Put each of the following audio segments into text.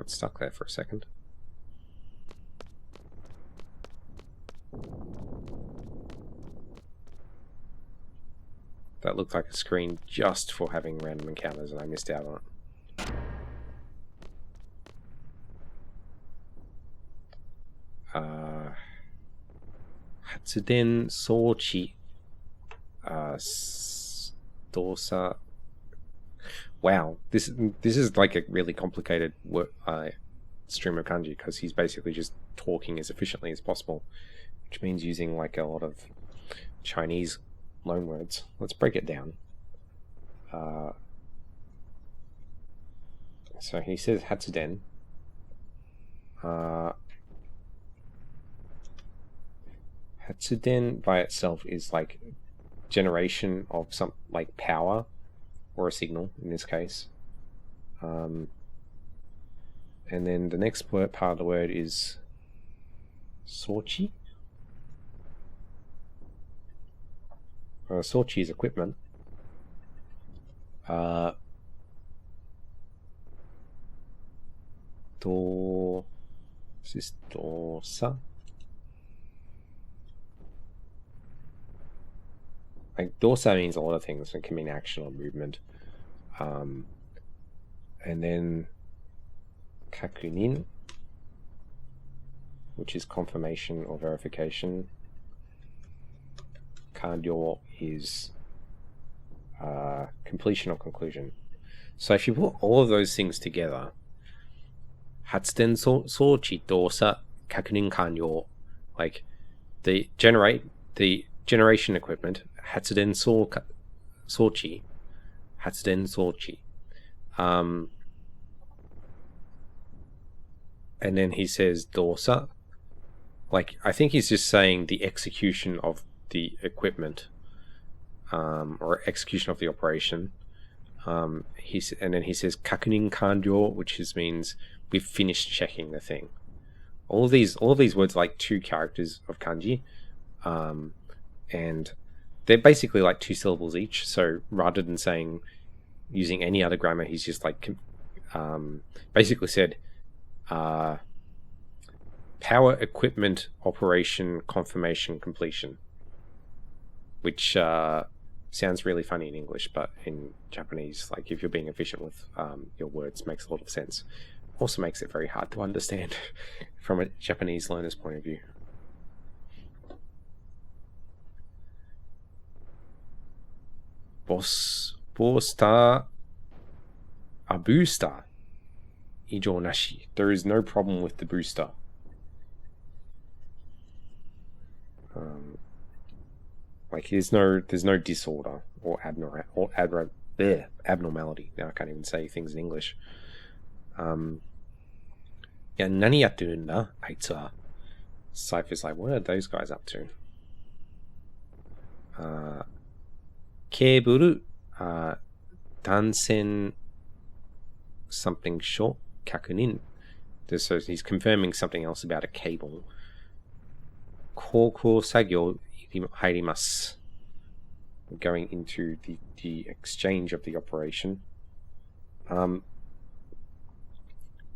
Got stuck there for a second. That looked like a screen just for having random encounters and I missed out on it. Hatsuden Sochi. Dosa. Wow, this is like a really complicated stream of kanji because he's basically just talking as efficiently as possible, which means using like a lot of Chinese loanwords. Let's break it down. So he says Hatsuden. Hatsuden by itself is like generation of some like power or a signal in this case. And then the next part of the word is Sochi. Sochi is equipment. This is dosa. Like dosa means a lot of things. It can mean action or movement. And then kakunin, which is confirmation or verification. Kandyo is completion or conclusion. So if you put all of those things together, Hatsuden Sochi Dosa Kakunin Kanyo, like the generation equipment, Hatsuden Sochi, Hatsuden Sochi. And then he says Dosa. Like, I think he's just saying the execution of the equipment, or execution of the operation. And then he says Kakunin Kanjo, which means we've finished checking the thing. All of these words are like 2 characters of kanji, and they're basically like 2 syllables each. So rather than using any other grammar, he's just like basically said power, equipment, operation, confirmation, completion, which sounds really funny in English, but in Japanese, like if you're being efficient with your words, makes a lot of sense. Also makes it very hard to understand from a Japanese learner's point of view. Booster. Ijo nashi. There is no problem with the booster. Like there's no disorder or abnormality. Now I can't even say things in English. Yeah, nani yatteru n da, aitsu wa. Cypher's like, what are those guys up to? Keburu, dansen, something short, kakunin. So he's confirming something else about a cable. Koukou sagyo hairimasu. Going into the exchange of the operation.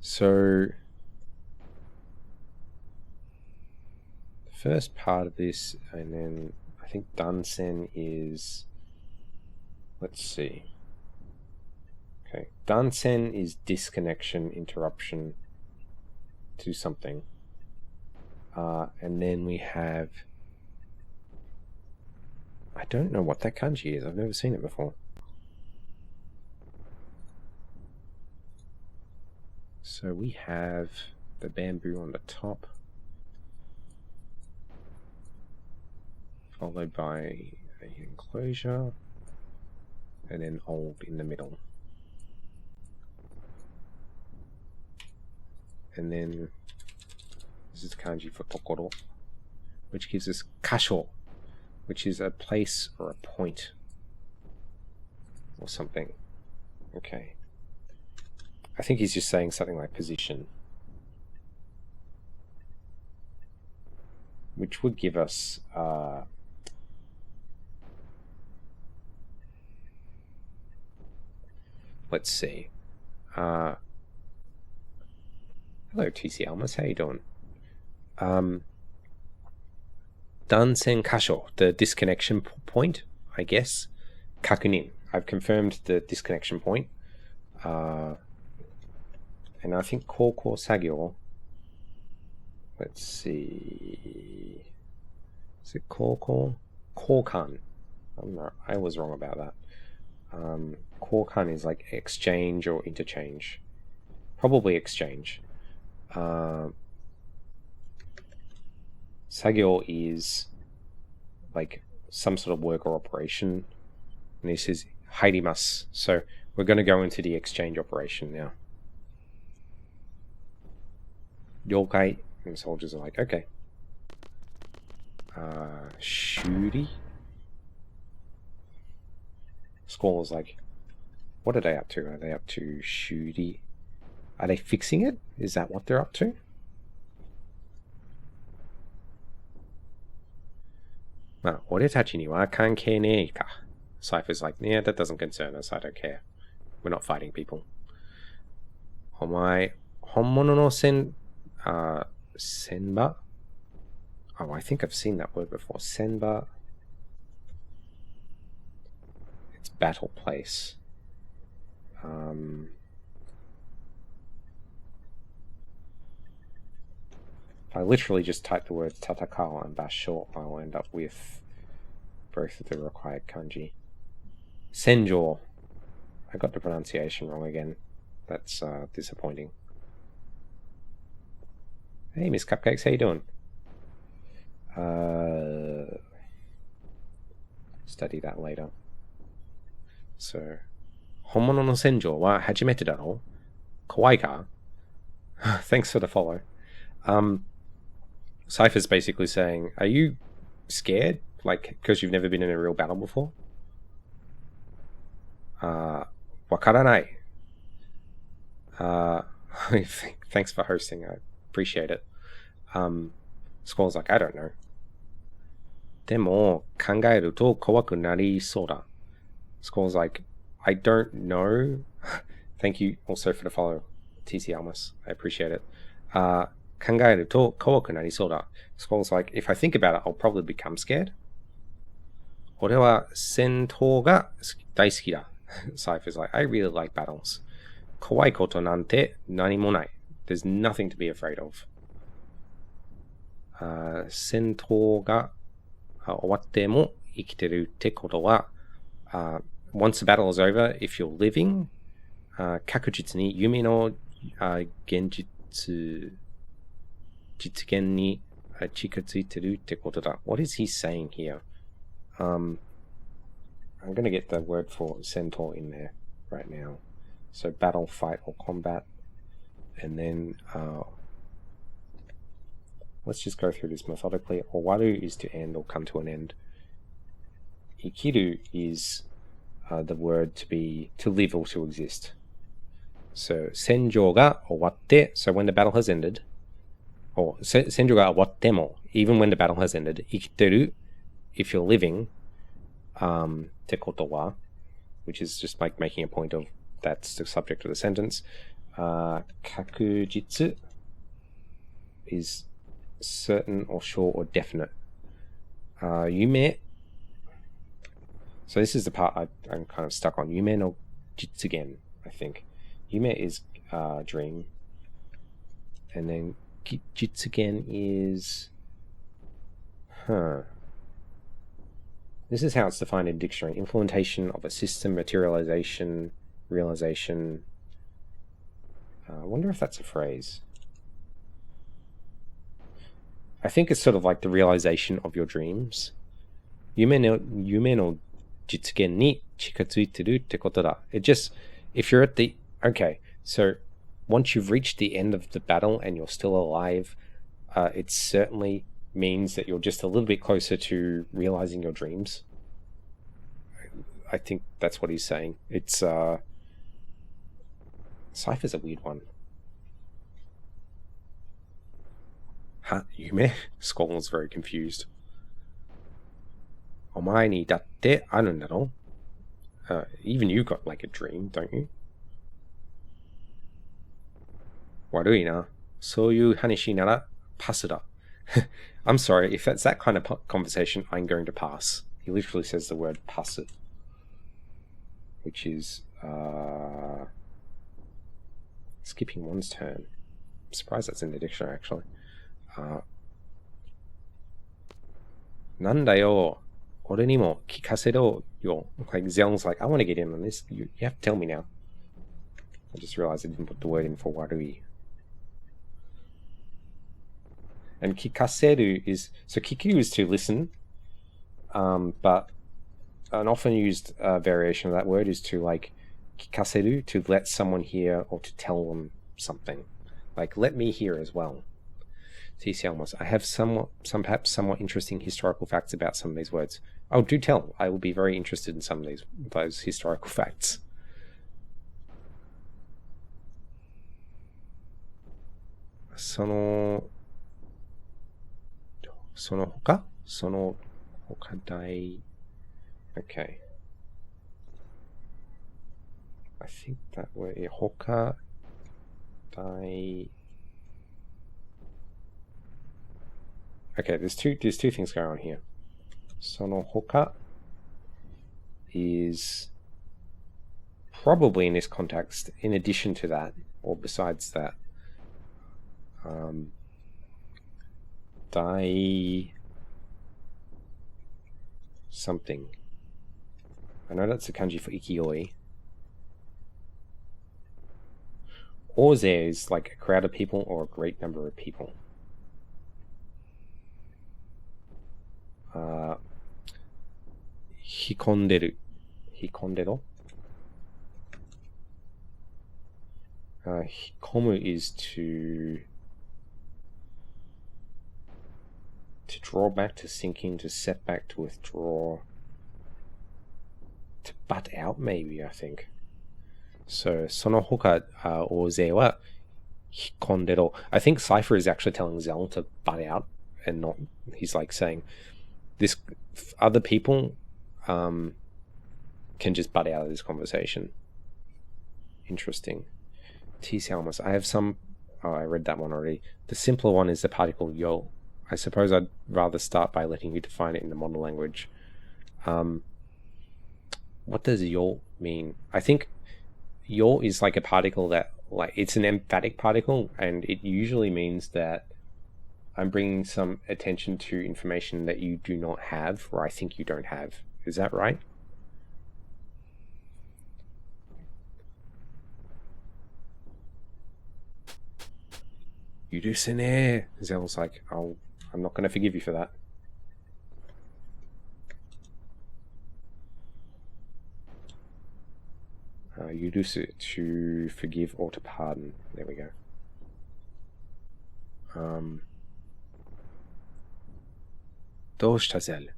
So the first part of this, and then I think dansen is, let's see. Okay, dansen is disconnection, interruption to something. And then we have, I don't know what that kanji is. I've never seen it before. So we have the bamboo on the top, followed by an enclosure, and then old in the middle. And then this is kanji for tokoro, which gives us kasho, which is a place or a point or something. Okay. I think he's just saying something like position, which would give us let's see, Hello, TC Almas. How you doing? Dansen kasho, the disconnection point, I guess. Kakunin. I've confirmed the disconnection point. And I think koukou sagyo. Let's see. Is it koukou? Koukan. I was wrong about that. Koukan is like exchange or interchange. Probably exchange. Sagyo is like some sort of work or operation. And this is hairimasu. So we're going to go into the exchange operation now. Yokai. And the soldiers are like, okay. Shuri. Squall is like, what are they up to? Are they up to Shuri? Are they fixing it? Is that what they're up to? Well, 俺たちには関係ねえか. Cypher's like, yeah, that doesn't concern us. I don't care. We're not fighting people. お前、本物の戦場? Oh, I think I've seen that word before. Senba. It's battle place. If I literally just type the words tatakao and basho, I'll end up with both of the required kanji. Senjo. I got the pronunciation wrong again. That's disappointing. Hey, Miss Cupcakes, how you doing? Study that later. So, 本物の戦場は初めてだろ? Kawaii ka? Thanks for the follow. Cypher's basically saying, are you scared? Like, because you've never been in a real battle before? Wakaranai. Thanks for hosting. I appreciate it. Squall's like, I don't know. でも考えると怖くなりそうだ. Squall's like, I don't know. Thank you also for the follow, TC Almas. I appreciate it. 考えると怖くなりそうだ. Squall's like, if I think about it, I'll probably become scared. 俺は戦闘が大好きだ. Cypher's like, I really like battles. 怖いことなんて何もない. There's nothing to be afraid of. 戦闘が終わっても生きてるってことは、once the battle is over, if you're living, 確実に夢の現現に近づいてるってことだ. What is he saying here? I'm going to get the word for centaur in there right now. So battle, fight, or combat. And then let's just go through this methodically. Owaru is to end or come to an end. Ikiru is the word to live or to exist. So senjou ga owatte, so when the battle has ended, or senjou ga owatte mo, even when the battle has ended, ikiteru, if you're living, te koto wa, which is just like making a point of that's the subject of the sentence. Kakujitsu is certain or sure or definite. Yume. So this is the part I'm kind of stuck on. Yume no jitsugen, I think. Yume is dream. And then jitsugen is... This is how it's defined in dictionary. Implementation of a system, materialization, realization. I wonder if that's a phrase. I think it's sort of like the realization of your dreams. Yume no jitsugen ni chikatsuiteru te koto da. It just, if you're at the, okay, so once you've reached the end of the battle and you're still alive, it certainly means that you're just a little bit closer to realizing your dreams. I think that's what he's saying. It's, Cypher's a weird one. Yume? Squall's very confused. Omae ni datte aru n daro? Even you got like a dream, don't you? Warui na. そういう話ならパスだ. I'm sorry, if it's that kind of conversation, I'm going to pass. He literally says the word pass, which is skipping one's turn. I'm surprised that's in the dictionary, actually. なんだよ、俺にも聞かせろよ. Like Zell's like, I want to get in on this. You have to tell me now. I just realized I didn't put the word in for warui. And kikaseru is, so kiku is to listen, but an often used variation of that word is to like kikaseru, to let someone hear or to tell them something. Like, let me hear as well. I have some perhaps somewhat interesting historical facts about some of these words. Oh, do tell. I will be very interested in some of those historical facts. その他大 Okay. I think that word, 他大 Okay, there's two things going on here. その他 is probably in this context, in addition to that, or besides that, 大 something. I know that's the kanji for ikioi. Oze is like a crowd of people or a great number of people. 引き込んでる。引き込んでろ。引き込む is to draw back, to sink in, to set back, to withdraw, to butt out maybe, I think. So, その他、大勢は引き込んでろ. I think Cypher is actually telling Zell to butt out and not, he's like saying, this other people can just butt out of this conversation. Interesting. T Salmus. I have some, I read that one already. The simpler one is the particle yo. I suppose I'd rather start by letting you define it in the model language. What does yo mean? I think yo is like a particle that, like, it's an emphatic particle, and it usually means that I'm bringing some attention to information that you do not have, or I think you don't have. Is that right? You do sine. Zell's like, I'm not going to forgive you for that. Yudusu, to forgive or to pardon. There we go. どうしたゼル?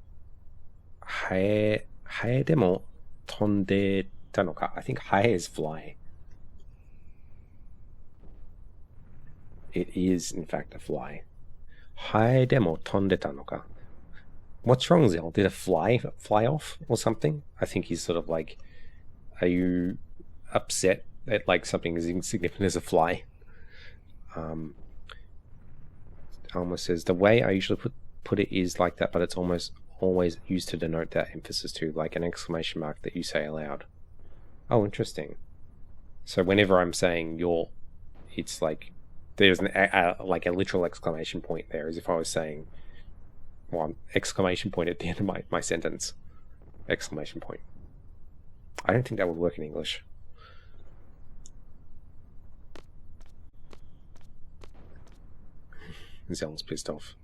ハエでも飛んでたのか? I think ハエ is fly. It is, in fact, a fly. ハエでも飛んでたのか? What's wrong, Zell? Did a fly off or something? I think he's sort of like, are you upset that like something as insignificant as a fly? Alma says, the way I usually put it is like that, but it's almost always used to denote that emphasis too, like an exclamation mark that you say aloud. Oh, interesting. So whenever I'm saying you're, it's like there's like a literal exclamation point there, as if I was saying, well, exclamation point at the end of my sentence. Exclamation point. I don't think that would work in English. Zell's pissed off.